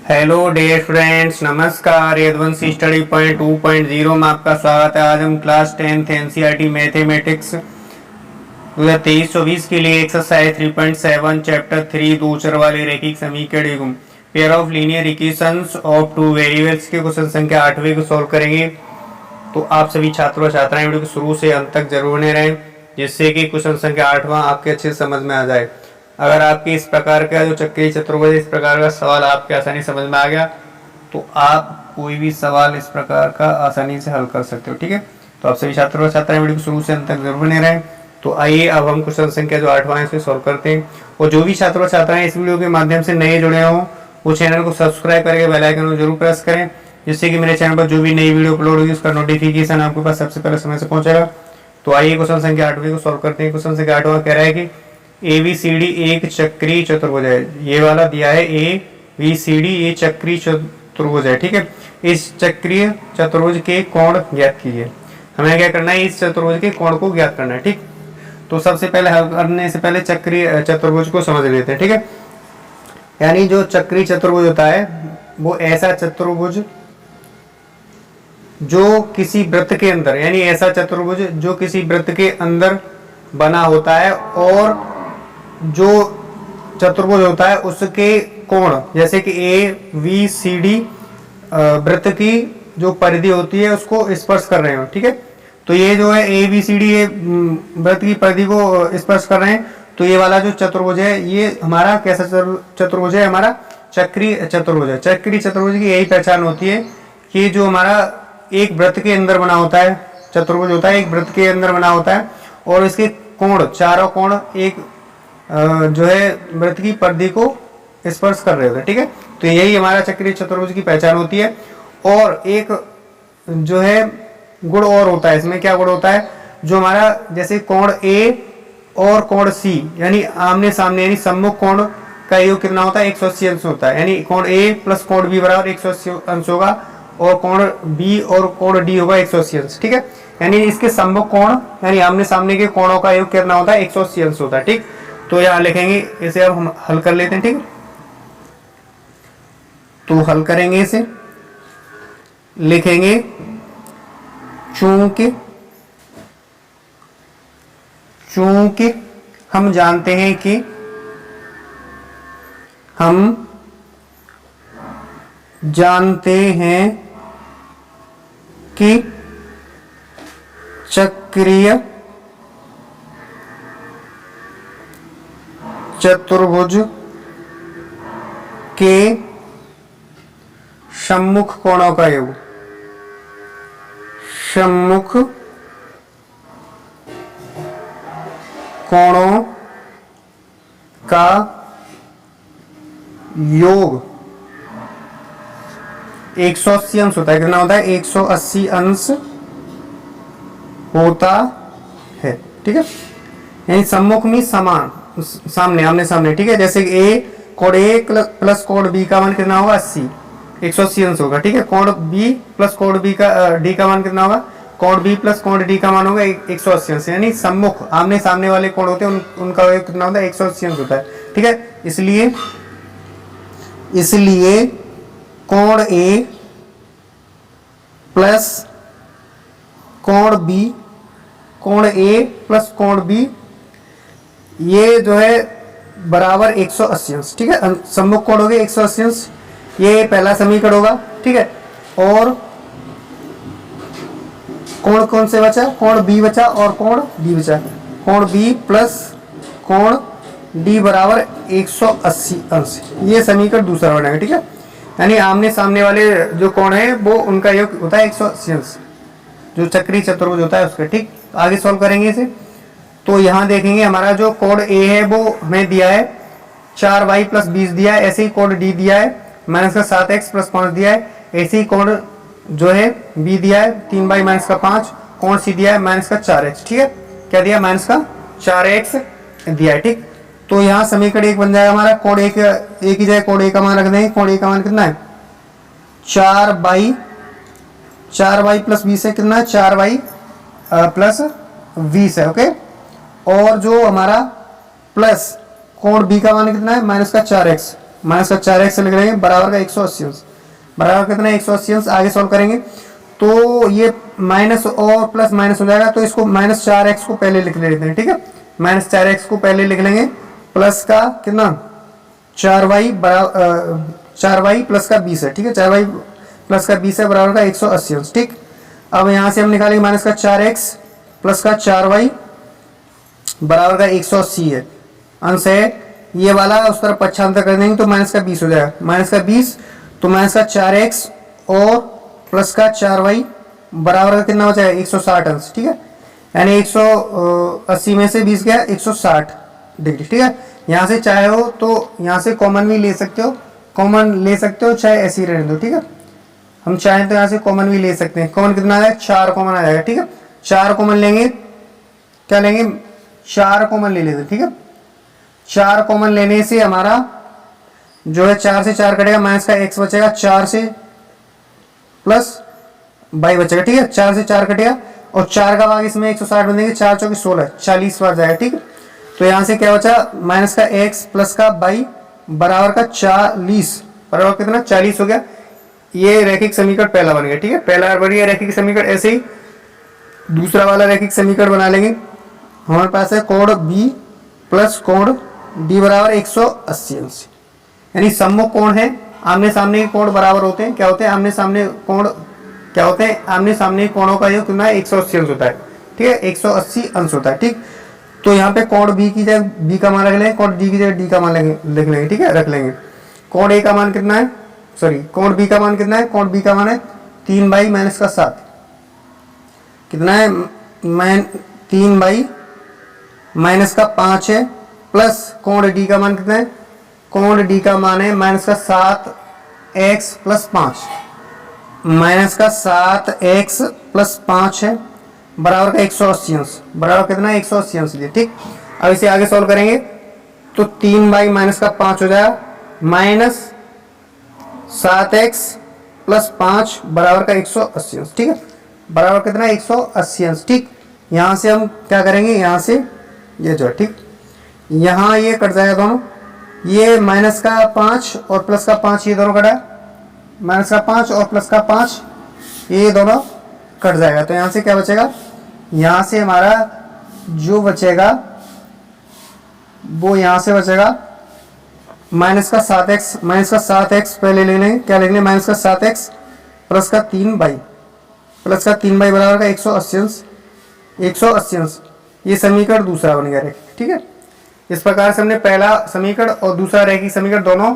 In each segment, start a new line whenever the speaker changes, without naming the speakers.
Hello dear friends, नमस्कार। Yaduvanshi study point 2.0 में आपका स्वागत है। आज हम क्लास 10th एनसीईआरटी मैथमेटिक्स 2023-24 के लिए एक्सरसाइज 3.7 चैप्टर 3 दो चर वाले रैखिक समीकरण एवं pair of linear equations of two variables के क्वेश्चन संख्या 8वें को सॉल्व करेंगे। तो आप सभी छात्रों और छात्राएं वीडियो को शुरू से अंत तक जरूर बने रहें, जिससे कि क्वेश्चन संख्या 8वां आपके अच्छे समझ में आ जाए। अगर आपके इस प्रकार का जो चक्रीय चतुर्भुज इस प्रकार का सवाल आपके आसानी समझ में आ गया तो आप कोई भी सवाल इस प्रकार का आसानी से हल कर सकते हो। ठीक है, तो आप सभी छात्रों और छात्राएं वीडियो को शुरू से अंत तक जरूर बने रहें। तो आइए अब हम क्वेश्चन संख्या जो 8वां है इसे सॉल्व करते हैं। और जो भी छात्र और छात्राएं इस वीडियो के माध्यम से नए जुड़े हों वो चैनल को सब्सक्राइब करके बेल आइकन को जरूर प्रेस करें, जिससे कि मेरे चैनल पर जो भी नई वीडियो अपलोड होगी उसका नोटिफिकेशन आपके पास सबसे पहले समय से पहुंचेगा। तो आइए क्वेश्चन संख्या 8वें को सॉल्व करते हैं। क्वेश्चन संख्या 8वां कह रहा है कि ABCD एक चक्रीय चतुर्भुज है। ये वाला दिया है ABCD, ये चक्रीय चतुर्भुज है। ठीक है, इस चक्रीय चतुर्भुज के कोण ज्ञात कीजिए। हमें क्या करना है, इस चतुर्भुज के कोण को ज्ञात करना है। ठीक, तो सबसे पहले हल करने से पहले चक्रीय चतुर्भुज को समझ लेते हैं। ठीक है, यानी जो चक्रीय चतुर्भुज होता है वो ऐसा चतुर्भुज जो किसी वृत्त के अंदर, यानी ऐसा चतुर्भुज जो किसी वृत्त के अंदर बना होता है और जो चतुर्भुज होता है उसके कोण, जैसे कि ABCD वृत्त की जो परिधि होती है उसको स्पर्श कर रहे हो। ठीक है, तो ये जो है ABCD ये वृत्त की परिधि को स्पर्श कर रहे हैं। तो ये वाला जो चतुर्भुज है ये हमारा कैसा चतुर्भुज है, हमारा चक्रीय चतुर्भुज है। चक्रीय चतुर्भुज की यही पहचान होती है कि जो हमारा एक वृत्त के अंदर बना होता है, चतुर्भुज होता है एक वृत्त के अंदर बना होता है और इसके कोण, चारों कोण एक जो है वृत्त की परिधि को स्पर्श कर रहे होते हैं। ठीक है, तो यही हमारा चक्रीय चतुर्भुज की पहचान होती है। और एक जो है गुण और होता है, इसमें क्या गुण होता है, जो हमारा जैसे कोण A और कोण C यानी आमने सामने यानी सम्मुख कोण का योग कितना होता है, 180 अंश होता है। यानी कोण A प्लस कोण B बराबर 180 अंश होगा और कोण B और कोण D होगा 180 अंश। ठीक है, यानी इसके सम्मुख कोण यानी आमने सामने के कोणों का योग कितना होता है, 180 अंश होता है। ठीक, तो यहाँ लिखेंगे, इसे अब हम हल कर लेते हैं। ठीक, तो हल करेंगे, इसे लिखेंगे चूंकि हम जानते हैं कि चक्रीय चतुर्भुज के सम्मुख कोणों का योग, सम्मुख कोणों का योग 180 अंश होता है। कितना होता है, 180 अंश होता है। ठीक है, यानी सम्मुख में समान, सामने आमने सामने। ठीक है, जैसे कि A कोण A प्लस कोण B का मान कितना होगा, 80, 180 अंश होगा। ठीक है, कोण B प्लस कोण B का D का मान कितना होगा, कोण B प्लस कोण D का मान होगा 180 अंश। यानी सम्मुख आमने सामने वाले कोण होते हैं उनका कितना होता है, 180 अंश होता है। ठीक है, इसलिए कोण A प्लस कोण B, कोण A प्लस कोण B ये जो है बराबर 180 अंश। ठीक है, सम्मुख कोण हो गए 180 अंश, ये पहला समीकरण होगा। ठीक है, और कोण कौन से बचा, कोण B बचा और कोण D बचा। कोण B प्लस कोण D बराबर 180 अंश, ये समीकरण दूसरा बनेगा। ठीक है, यानी आमने सामने वाले जो कोण है वो उनका योग होता है 180 अंश, जो चक्रीय चतुर्भुज होता है उसका। ठीक, आगे सॉल्व करेंगे इसे। तो यहाँ देखेंगे हमारा जो कोण A है वो हमें दिया है 4y प्लस 20 दिया है। ऐसे ही कोण D दिया है माइनस का 7x प्लस 5 दिया है। ऐसे ही कोण जो है B दिया है 3y माइनस का 5, कोण C दिया है माइनस का 4x। ठीक है, क्या दिया, माइनस का 4x दिया है। ठीक, तो यहाँ समीकरण 1 बन जाएगा हमारा। कोण A की जगह कोण A का मान रख देंगे। कोण A का मान कितना है, 4y प्लस 20 है, कितना है 4y प्लस 20 है। ओके, और जो हमारा प्लस कोण बी का मान कितना है, माइनस का 4x, माइनस का 4x लिख लेंगे बराबर का 180 अंश, बराबर कितना 180 अंश। आगे सॉल्व करेंगे तो ये माइनस और प्लस माइनस हो जाएगा, तो इसको -4x को पहले लिख लेते हैं, ठीक है। -4x को पहले लिख लेंगे, प्लस का कितना 4y बराबर 4y प्लस का 20 है, ठीक है। 4y प्लस का 20 है बराबर का 180 अंश, ठीक। अब यहाँ से हम निकालेंगे माइनस का 4x प्लस का 4y बराबर का 180 है, अंश है ये वाला, उस तरफ पक्षांतर कर देंगे तो माइनस का 20 हो जाएगा, माइनस का 20 तो माइनस का 4x और प्लस का 4y बराबर का कितना हो जाएगा 160 अंश, ठीक है। यानी 180 में से 20 गया 160 डिग्री, ठीक है। यहाँ से चाहे हो तो यहाँ से कॉमन भी ले सकते हो, कॉमन ले सकते हो, चाहे ऐसे ही रहने दो, ठीक है। हम चाहें तो यहाँ से कॉमन भी ले सकते हैं। कॉमन कितना आ जाएगा 4 कॉमन आ जाएगा, ठीक है। 4 कॉमन लेंगे, क्या लेंगे 4 कॉमन ले लेते, ठीक है। 4 कॉमन लेने से हमारा जो है 4 से 4 कटेगा, माइनस का x बचेगा, 4 से प्लस y बचेगा, ठीक है। 4 से 4 कटेगा और 4 का भाग इसमें 160 बन देंगे, 4 चौके 16 40 बार जाएगा, ठीक है। तो यहाँ से क्या बचा माइनस का x प्लस का y बराबर का 40 बराबर कितना 40 हो गया। ये रैखिक समीकरण पहला बन गया, ठीक है। पहला बन गया रैखिक समीकरण। ऐसे ही दूसरा वाला रैखिक समीकरण बना लेंगे। हमारे पास है कोण B प्लस कोण D बराबर 180 अंश, यानी सम्मुख कोण है, आमने सामने के कोण बराबर होते हैं। क्या होते हैं आमने सामने कोण, क्या होते हैं आमने सामने कोणों का योग कितना है 180 अंश होता है, ठीक है। 180 अंश होता है, ठीक। तो यहाँ पे कोण B की जगह B का मान रख लेंगे, कोण D की जगह D का मान लिख लेंगे, ठीक है, रख लेंगे। कोण A का मान कितना है, सॉरी कोण B का मान कितना है, कोण B का मान है 3 माइनस का 7, कितना है 3 माइनस का 5 है, प्लस कोण D का मान कितना है, कोण D का मान है माइनस का 7x प्लस 5, माइनस का 7x प्लस 5 है बराबर का 180 अंश, बराबर कितना है 180 अंश लिए, ठीक। अब इसे आगे सॉल्व करेंगे तो 3 माइनस का 5 हो जाएगा, माइनस 7x प्लस 5 बराबर का 180 अंश, ठीक है। बराबर कितना 180 अंश, ठीक। यहाँ से हम क्या करेंगे, यहाँ से ये जो है, ठीक, यहाँ ये कट जाएगा दोनों, ये माइनस का 5 और प्लस का 5 ये दोनों कटा, माइनस का 5 और प्लस का 5 ये दोनों कट जाएगा। तो यहाँ से क्या बचेगा, यहाँ से हमारा जो बचेगा वो यहाँ से बचेगा माइनस का 7x पहले ले लेंगे, क्या लिख लेंगे माइनस का 7x प्लस का 3y बराबर का 180 अंश, 180 अंश। ये समीकरण दूसरा बन गया, ठीक है। इस प्रकार से हमने पहला समीकरण और दूसरा रैखिक समीकरण दोनों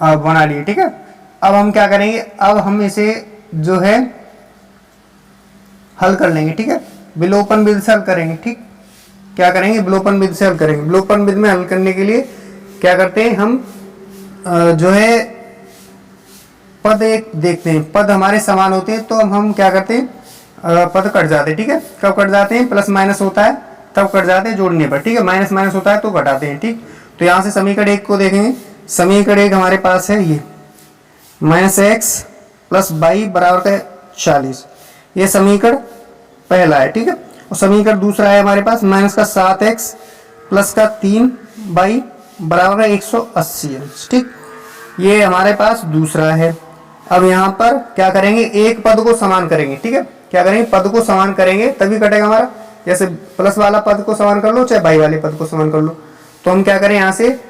बना लिए, ठीक है। अब हम क्या करेंगे, अब हम इसे जो है हल कर लेंगे, ठीक है। विलोपन विधि से हल करेंगे, ठीक। क्या करेंगे विलोपन विधि से हल करेंगे। विलोपन विधि में हल करने के लिए क्या करते हैं हम जो है पद एक देखते हैं, पद हमारे समान होते हैं तो हम क्या करते हैं पद कट जाते हैं, ठीक है। कब कट जाते हैं, प्लस माइनस होता है तब कट जाते हैं जोड़ने पर, ठीक है। माइनस माइनस होता है तो घटाते हैं, ठीक। तो यहाँ से समीकरण 1 को देखेंगे, समीकरण 1 हमारे पास है ये माइनस x प्लस y बराबर का 40, ये समीकरण पहला है, ठीक है। और समीकरण दूसरा है हमारे पास माइनस का 7x प्लस का 3y बराबर का 180 है, ठीक। ये हमारे पास दूसरा है। अब यहाँ पर क्या करेंगे, एक पद को समान करेंगे, ठीक है। क्या करेंगे, पद को समान करेंगे तभी कटेगा हमारा। जैसे प्लस वाला पद को समान कर लो चाहे बाई वाले पद को समान कर लो, तो हम क्या करें, यहाँ से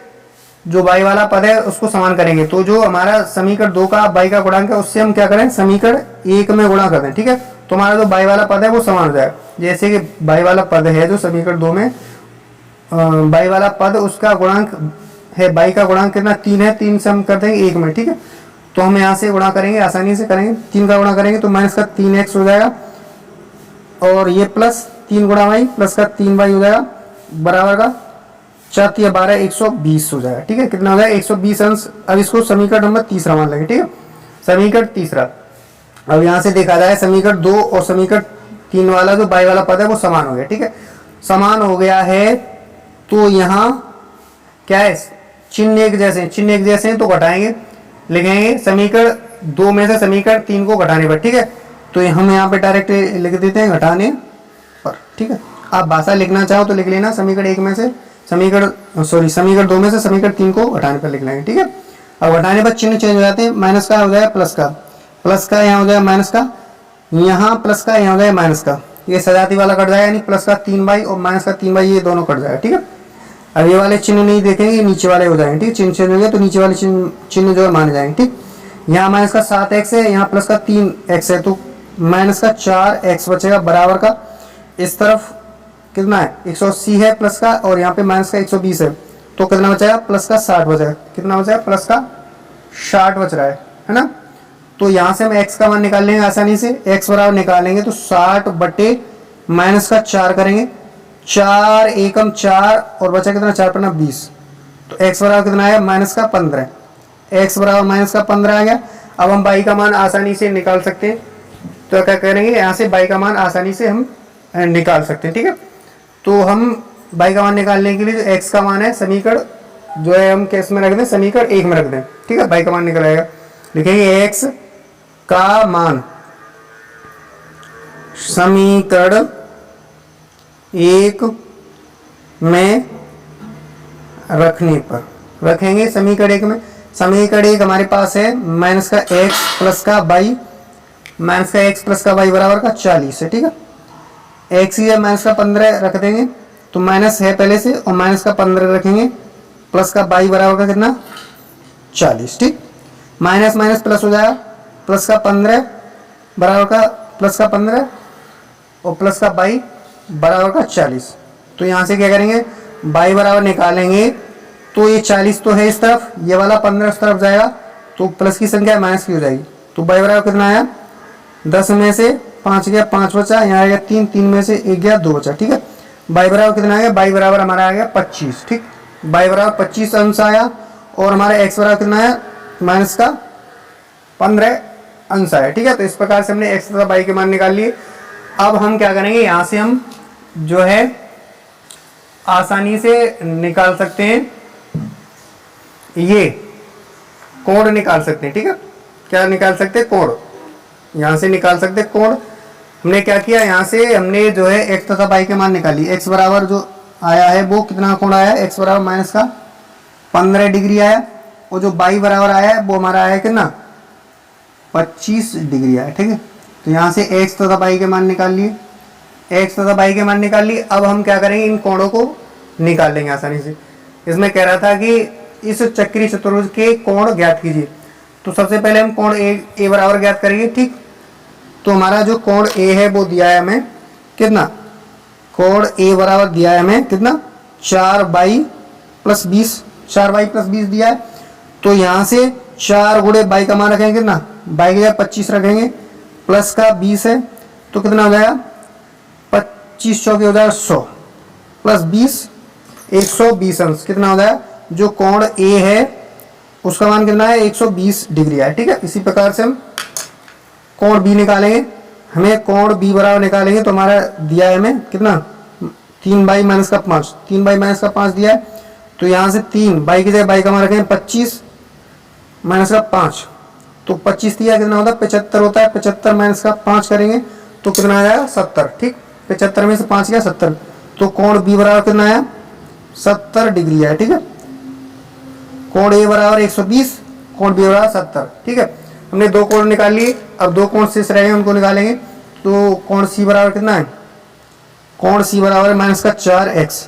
जो बाई वाला पद है उसको समान करेंगे, तो जो हमारा समीकरण 2 का बाई का गुणांक है उससे हम क्या करें समीकरण 1 में गुणा कर दें, ठीक है। तो हमारा जो बाई वाला पद है वो समान हो जाएगा। जैसे कि बाई वाला पद है जो समीकरण 2 में बाई वाला पद उसका गुणांक है, बाई का गुणांक कितना 3 है, 3 से हम कर देंगे 1 में, ठीक है। तो हम यहाँ से गुणा करेंगे, आसानी से करेंगे, 3 का गुणा करेंगे तो माइनस का 3x हो जाएगा और ये प्लस 3 गुणा वाई प्लस का 3y हो जाएगा बराबर का 4 या 12 120 हो जाएगा, ठीक है। कितना हो जाएगा 120 अंश। अब इसको समीकरण नंबर तीसरा मान लेंगे, ठीक है। समीकरण तीसरा, अब यहाँ से देखा जाए समीकरण 2 और समीकरण 3 वाला जो बाई वाला पद है वो समान हो गया, ठीक है। समान हो गया है तो यहाँ क्या है, चिन्ह एक जैसे हैं तो घटाएंगे, लिखेंगे समीकरण 2 में से समीकरण 3 को घटाने पर, ठीक है। तो हम यहाँ पे डायरेक्ट लिख देते हैं घटाने पर, ठीक है। आप भाषा लिखना चाहो तो लिख लेना, समीकरण 2 में से समीकरण 3 को घटाने पर लिख लेंगे, ठीक है। अब घटाने पर चिन्ह चेंज हो जाते हैं, माइनस का हो जाएगा प्लस का, प्लस का यहाँ हो जाएगा माइनस का, यहाँ प्लस का यहाँ हो जाएगा माइनस का, ये सजाती वाला कट जाएगा, यानी प्लस का 3/, और माइनस का 3/, ये दोनों कट जाएगा। ठीक है, अब ये वाले चिन्ह नहीं देखेंगे, नीचे वाले हो जाएंगे। ठीक, चिन्ह चेंज हो गया तो नीचे वाले चिन्ह जो है माने जाएंगे। ठीक, यहाँ माइनस का 7x है, यहाँ प्लस का 3x है, तो माइनस का 4x बचेगा बराबर का, इस तरफ कितना है 180 है प्लस का, और यहाँ पे माइनस का 120 है, तो कितना बचेगा प्लस का 60 बचेगा। कितना बचेगा प्लस का 60 बच रहा है ना। तो यहाँ से हम x का मान निकाल लेंगे आसानी से, x बराबर निकालेंगे तो 60 बटे माइनस का 4 करेंगे, 4 एकम 4 और बचा कितना 4 पन्ना 20, तो x बराबर कितना आया माइनस का 15, x बराबर माइनस का 15 आ गया। अब हम y का मान आसानी से निकाल सकते हैं, तो क्या करेंगे यहाँ से y का मान आसानी से हम निकाल सकते हैं। ठीक है, तो हम y का मान निकालने के लिए जो x का मान है समीकरण जो है हम किस में रख दें, समीकरण 1 में रख दें। ठीक है, y का मान निकल आएगा, लिखेंगे x का मान समीकरण 1 में रखने पर, रखेंगे समीकरण 1 में। समीकरण 1 हमारे पास है माइनस का x प्लस का y, माइनस का x प्लस का y बराबर का 40 है। ठीक है, x ही है माइनस का 15 रख देंगे, तो माइनस है पहले से, और माइनस का 15 रखेंगे, प्लस का y बराबर का कितना 40। ठीक, माइनस माइनस प्लस हो जाएगा, प्लस का 15 बराबर का प्लस का 15 और प्लस का y बराबर का 40। तो यहाँ से क्या करेंगे y बराबर निकालेंगे, तो ये 40 तो है इस तरफ, ये वाला 15 उस तरफ जाएगा, तो प्लस की संख्या माइनस की हो जाएगी। तो y बराबर कितना आया 10 में से 5 गया 5 बचा, यहाँ आएगा 3, 3 में से 1 गया 2 बचा। ठीक है, y बराबर कितना आ गया, y बराबर हमारा आ गया 25। ठीक, y बराबर 25 अंश आया, और हमारा x बराबर कितना आया माइनस का 15 अंश आया। ठीक है, तो इस प्रकार से हमने x तथा y के मान निकाल लिए। अब हम क्या करेंगे, यहाँ से हम जो है आसानी से निकाल सकते हैं, ये कोण निकाल सकते हैं। ठीक है, क्या निकाल सकते हैं, कोण, यहाँ से निकाल सकते हैं कोण। हमने क्या किया, यहाँ से हमने जो है x तथा y के मान निकाली। x बराबर जो आया है वो कितना कोण आया, x बराबर माइनस का 15 डिग्री आया, और जो y बराबर आया है वो हमारा आया कितना 25 डिग्री आया। ठीक है, तो यहाँ से x तथा y के मान निकाल लिए, x तथा y के मान निकाल लिए। अब हम क्या करेंगे, इन कोणों को निकाल लेंगे आसानी से। इसमें कह रहा था कि इस चक्रीय चतुर्भुज के कोण ज्ञात कीजिए, तो सबसे पहले हम कोण a बराबर ज्ञात करेंगे। ठीक, तो हमारा जो कोण a है वो दिया है हमें कितना, कोण a बराबर दिया है हमें कितना 4y प्लस 20, 4y प्लस 20 दिया है। तो यहाँ से 4 गुणे y का मान रखेंगे कितना, y की जगह 25 रखेंगे, प्लस का 20 है, तो कितना हो जाएगा 25 चौके हो जाएगा 100, प्लस 20 120 अंश, कितना हो जाएगा जो कोण a है उसका मान कितना है 120 डिग्री है। ठीक है, इसी प्रकार से हम कोण b निकालेंगे। हमें कोण b बराबर निकालेंगे, तो हमारा दिया है हमें कितना 3y माइनस का 5, 3y माइनस का 5 दिया है। तो यहाँ से 3 y की जगह y का मान रखेंगे 25 माइनस का 5, तो 25 दिया कितना होता है 75 होता है, 75 माइनस का 5 करेंगे तो कितना आ जाएगा 70। ठीक, 75 में से 5 गया 70, तो कोण b बराबर कितना आया 70 डिग्री है। ठीक है, कोण a बराबर 120, कोण b बराबर 70। ठीक है, हमने दो कोण निकाल लिए, अब दो कोण शेष रह गए उनको निकालेंगे। तो कोण c बराबर कितना है, कोण c बराबर माइनस का 4x,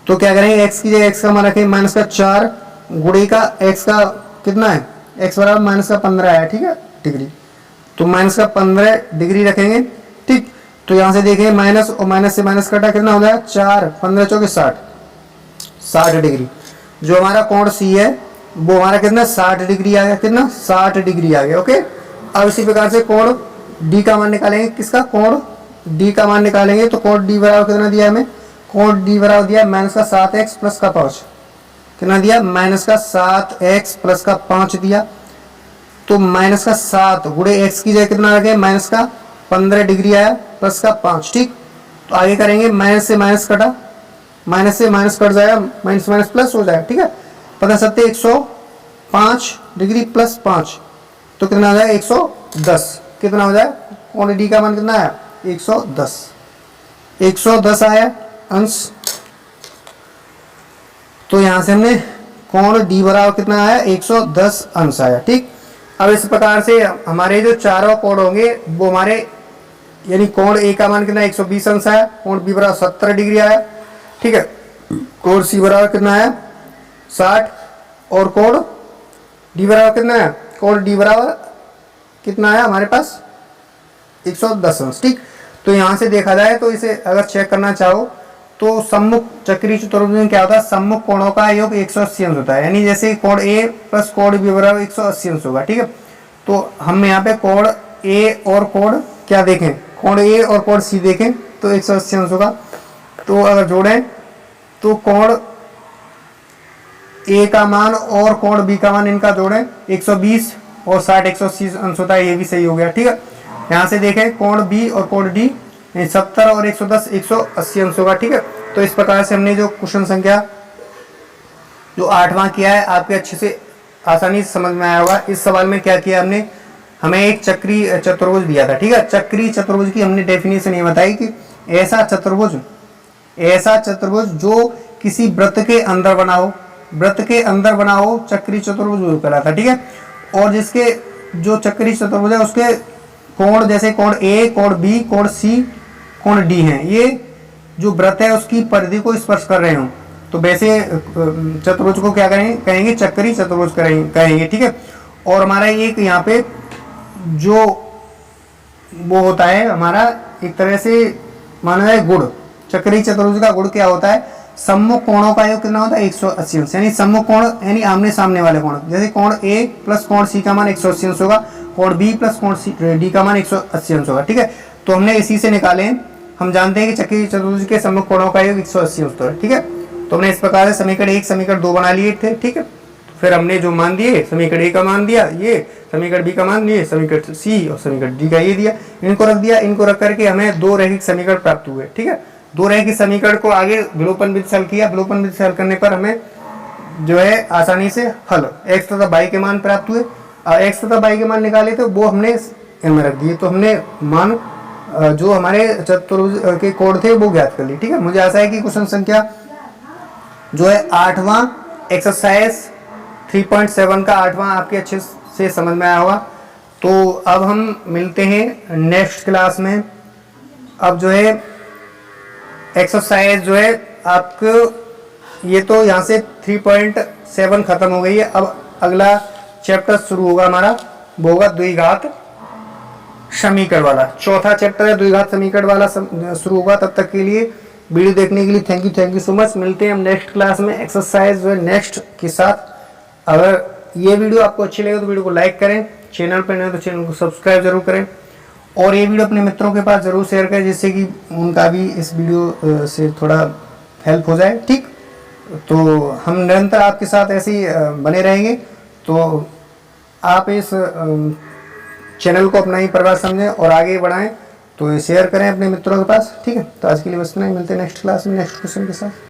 तो क्या करेंगे x की जगह x का मान रखेंगे माइनस का 4 गुणे का x का कितना है, x बराबर माइनस का 15 है। ठीक है, डिग्री, तो माइनस का 15 डिग्री रखेंगे। ठीक, तो यहाँ से देखेंगे माइनस और माइनस से माइनस कटा कितना हो जाएगा 4, 15 चौके 60 डिग्री। जो हमारा कोण c है वो हमारा कितना 60 डिग्री आ गया, कितना 60 डिग्री आ गया। ओके, अब इसी प्रकार से कोण d का मान निकालेंगे, किसका कोण d का मान निकालेंगे। तो कोण d बराबर कितना दिया हमें, कोण d बराबर दिया माइनस का 7x प्लस का 5, कितना दिया माइनस का 7x प्लस का 5 दिया। तो माइनस का 7 गुणे x की जगह कितना रखें माइनस का 15 डिग्री आया प्लस का 5। ठीक, तो आगे करेंगे माइनस से माइनस कटा, माइनस से माइनस कट जाएगा, माइनस माइनस प्लस हो जाएगा। ठीक है, 15 सत्ते 105 डिग्री प्लस 5, तो कितना हो जाएगा 110, कितना हो जाए कोण डी का मान कितना आया 110, 110 आया अंश। तो यहां से हमने कोण डी बराबर कितना आया 110 अंश आया। ठीक, अब इस प्रकार से हमारे जो चारों कोण होंगे वो हमारे, यानी कोण ए का मान कितना 120 अंश आया, कोण बी बराबर 70 डिग्री आया। ठीक है, कोण सी बराबर कितना आया 60, और कोण डी बराबर कितना आया, कोण डी बराबर कितना आया हमारे पास 110 अंश। ठीक, तो यहां से देखा जाए तो इसे अगर चेक करना चाहो तो सम्मुख चक्रीय चतुर्भुज में क्या होता है, सम्मुख कोणों का योग 180 अंश होता है, यानी जैसे कोण ए प्लस कोण बी बराबर 180 अंश होगा। ठीक है, तो हम यहाँ पे कोण ए और कोण क्या देखें, कोण ए और कोण सी देखें तो 180 अंश होगा। तो अगर जोड़ें तो कोण ए का मान और कोण बी का मान इनका जोड़ें 120 और 60 180 अंश होता है, ये भी सही हो गया। ठीक है, यहाँ से देखें कोण बी और कोण डी 70 और 110 180 अंश होगा। ठीक है, तो इस प्रकार से हमने जो क्वेश्चन संख्या जो 8वां किया है आपके अच्छे से आसानी से समझ में आया होगा। इस सवाल में क्या किया हमने, हमें एक चक्रीय चतुर्भुज दिया था। ठीक है, चक्रीय चतुर्भुज की हमने डेफिनेशन ये बताई कि ऐसा चतुर्भुज जो किसी वृत्त के अंदर बना हो, वृत्त के अंदर बना हो चक्रीय चतुर्भुज कहलाता है। ठीक है, और जिसके जो चक्रीय चतुर्भुज है उसके कोण जैसे कोण ए, कोण बी, कोण सी, कोण डी हैं, ये जो वृत्त है उसकी परिधि को स्पर्श कर रहे हो तो वैसे चतुर्भुज को क्या कहेंगे चक्रीय चतुर्भुज कहेंगे। ठीक है, और हमारा एक यहाँ पे जो वो होता है हमारा एक तरह से माना जाए गुण, चक्रीय चतुर्भुज का गुण क्या होता है, सम्मुख कोणों का योग कितना होता है 180 अंश, यानी सम्मुख कोण यानी आमने सामने वाले कोण, जैसे कोण ए प्लस कोण सी का मान 180 अंश होगा, कोण बी प्लस कोण डी का मान 180 अंश होगा। ठीक है, तो हमने इसी से निकाले, हम जानते हैं कि चक्रीय चतुर्भुज के सम्मुख कोणों का योग 180 अंश है। ठीक है, तो हमने इस प्रकार से समीकरण 1 समीकरण 2 बना लिए थे। ठीक है, फिर हमने जो मान दिए, समीकरण ए का मान दिया ये, समीकरण बी का मान दिए, समीकरण सी और समीकरण डी का ये दिया, इनको रख दिया, इनको रख करके हमें दो रैखिक समीकरण प्राप्त हुए। ठीक है, दो रैखिक समीकरण को आगे विलोपन विधि से हल किया, विलोपन विधि से हल करने पर हमें जो है आसानी से हल x तथा y के मान प्राप्त हुए, और x तथा y के मान निकाले तो वो हमने इनमें रख दिए, तो हमने मान जो हमारे चतुर्भुज के कोण थे वो ज्ञात कर लिए। ठीक है, मुझे आशा है कि क्वेश्चन संख्या जो है 8वां एक्सरसाइज 3.7 का 8वां आपके अच्छे से समझ में आया होगा। तो अब हम मिलते हैं नेक्स्ट क्लास में। अब जो है एक्सरसाइज जो है आपको ये तो यहाँ से 3.7 खत्म हो गई है। अब अगला चैप्टर शुरू होगा हमारा, वो होगा द्विघात समीकरण वाला, चौथा चैप्टर है द्विघात समीकरण वाला शुरू होगा। तब तक के लिए वीडियो देखने के लिए थैंक यू सो मच। मिलते हैं हम नेक्स्ट क्लास में एक्सरसाइज जो है नेक्स्ट के साथ। अगर ये वीडियो आपको अच्छी लगे तो वीडियो को लाइक करें, चैनल पर नए तो चैनल को सब्सक्राइब जरूर करें, और ये वीडियो अपने मित्रों के पास जरूर शेयर करें जिससे कि उनका भी इस वीडियो से थोड़ा हेल्प हो जाए। ठीक, तो हम निरंतर आपके साथ ऐसे ही बने रहेंगे, तो आप इस चैनल को अपना ही परिवार समझें और आगे बढ़ाएं, तो शेयर करें अपने मित्रों के पास। ठीक है, तो आज के लिए बस इतना ही, मिलते हैं नेक्स्ट क्लास में नेक्स्ट क्वेश्चन के साथ।